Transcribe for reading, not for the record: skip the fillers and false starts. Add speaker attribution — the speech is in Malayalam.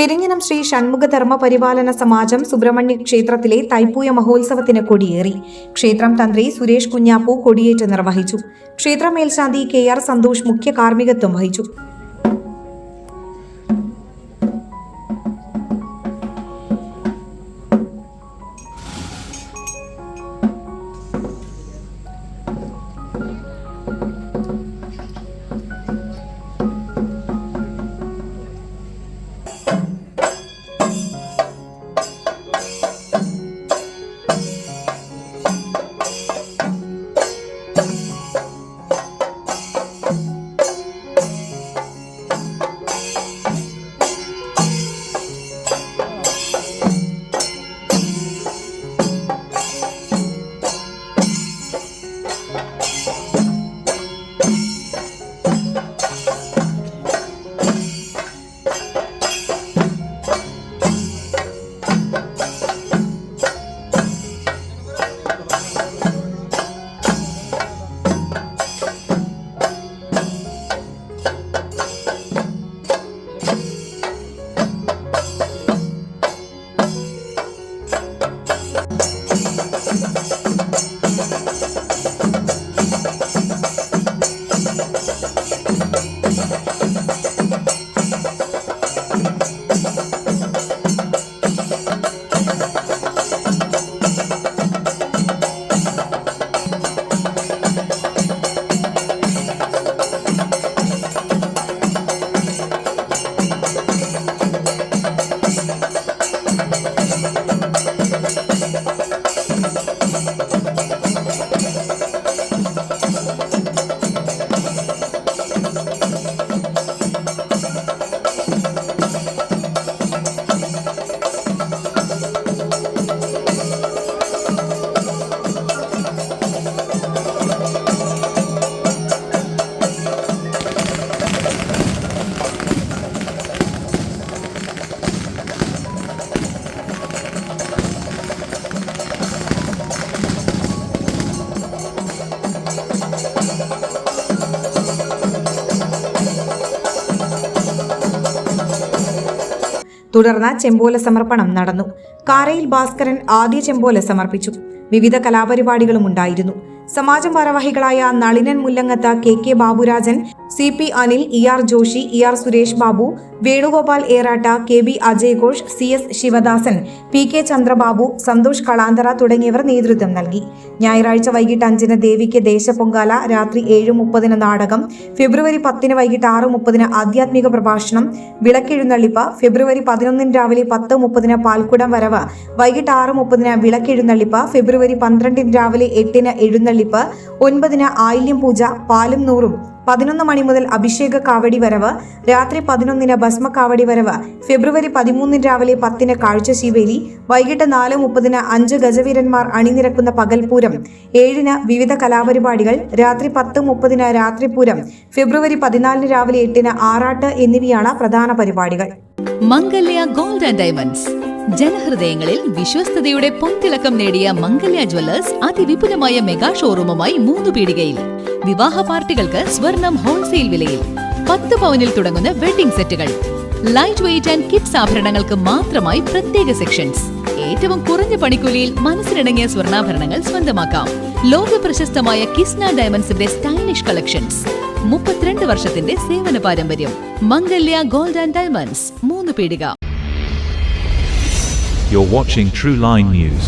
Speaker 1: പെരിഞ്ഞനം ശ്രീ ഷൺമുഖധർമ്മ പരിപാലന സമാജം സുബ്രഹ്മണ്യ ക്ഷേത്രത്തിലെ തൈപ്പൂയ മഹോത്സവത്തിന് കൊടിയേറി. ക്ഷേത്രം തന്ത്രി സുരേഷ് കുഞ്ഞാപ്പു കൊടിയേറ്റ് നിർവഹിച്ചു. ക്ഷേത്ര മേൽശാന്തി KR സന്തോഷ് മുഖ്യ കാർമ്മികത്വം വഹിച്ചു. തുടർന്ന് ചെമ്പോല സമർപ്പണം നടന്നു. കാരയിൽ ഭാസ്കരൻ ആദ്യ ചെമ്പോല സമർപ്പിച്ചു. വിവിധ കലാപരിപാടികളും ഉണ്ടായിരുന്നു. സമാജം ഭാരവാഹികളായ Nalinan മുല്ലങ്ങത്ത്, KK Baburajan, CP Anil, ER Joshi, ER Suresh Babu, Venugopal Eratta, KB Ajay Ghosh, CS Sivadasan, PK Chandrababu, Santhosh കളാന്തറ തുടങ്ങിയവർ നേതൃത്വം നൽകി. ഞായറാഴ്ച വൈകിട്ട് 5 ദേവിക്ക് ദേശപൊങ്കാല, രാത്രി 7:30 നാടകം, ഫെബ്രുവരി 10 വൈകിട്ട് 6:30 ആധ്യാത്മിക പ്രഭാഷണം, വിളക്കെഴുന്നള്ളിപ്പ്, ഫെബ്രുവരി 11 രാവിലെ 10:30 പാൽക്കുടം വരവ്, വൈകിട്ട് 6:30 വിളക്കെഴുന്നള്ളിപ്പ്, ഫെബ്രുവരി 12 രാവിലെ 8 എഴുന്നള്ളിപ്പ്, 9 ആയില്യം പൂജ, പാലും നൂറും, 11 മണി മുതൽ അഭിഷേക കാവടി വരവ്, രാത്രി 11 ഭസ്മ കാവടി വരവ്, ഫെബ്രുവരി 13 രാവിലെ 10 കാഴ്ചശീവേലി, വൈകിട്ട് 4:30 5 ഗജവീരന്മാർ അണിനിരക്കുന്ന പകൽപൂരം, 7 വിവിധ കലാപരിപാടികൾ, രാത്രി 10:30 രാത്രിപൂരം, ഫെബ്രുവരി 14 രാവിലെ 8 ആറാട്ട് എന്നിവയാണ് പ്രധാന പരിപാടികൾ.
Speaker 2: മംഗല്യ ഗോൾഡ് ആൻഡ് ഡയമണ്ട്സ്, ജനഹൃദയങ്ങളിൽ വിശ്വസ്തയുടെ പൊൻതിളക്കം നേടിയ മംഗല്യ ജ്വല്ലേഴ്സ് അതിവിപുലമായ മെഗാ ഷോറൂമുമായി 3 പീടികയിൽ. വിവാഹ പാർട്ടികൾക്ക് സ്വർണം ഹോൾസെയിൽ വിലയിൽ. 10 പവനിൽ തുടങ്ങുന്ന വെഡിംഗ് സെറ്റുകൾ, ലൈറ്റ് വെയ്റ്റ് ആൻഡ് കിഡ്സ് ആഭരണങ്ങൾക്ക് മാത്രമായി പ്രത്യേക സെക്ഷൻസ്. ഏറ്റവും കുറഞ്ഞ പണിക്കൂലിയിൽ മനസ്സിലിണങ്ങിയ സ്വർണ്ണാഭരണങ്ങൾ സ്വന്തമാക്കാം. ലോക പ്രശസ്തമായ കിസ്ന ഡയമണ്ട്സിന്റെ സ്റ്റൈലിഷ് കളക്ഷൻസ്. 32 വർഷത്തിന്റെ സേവന പാരമ്പര്യം. മംഗല്യ ഗോൾഡ് ആൻഡ് ഡയമണ്ട്സ്, 3 പീടിക.
Speaker 3: You're watching True Line News.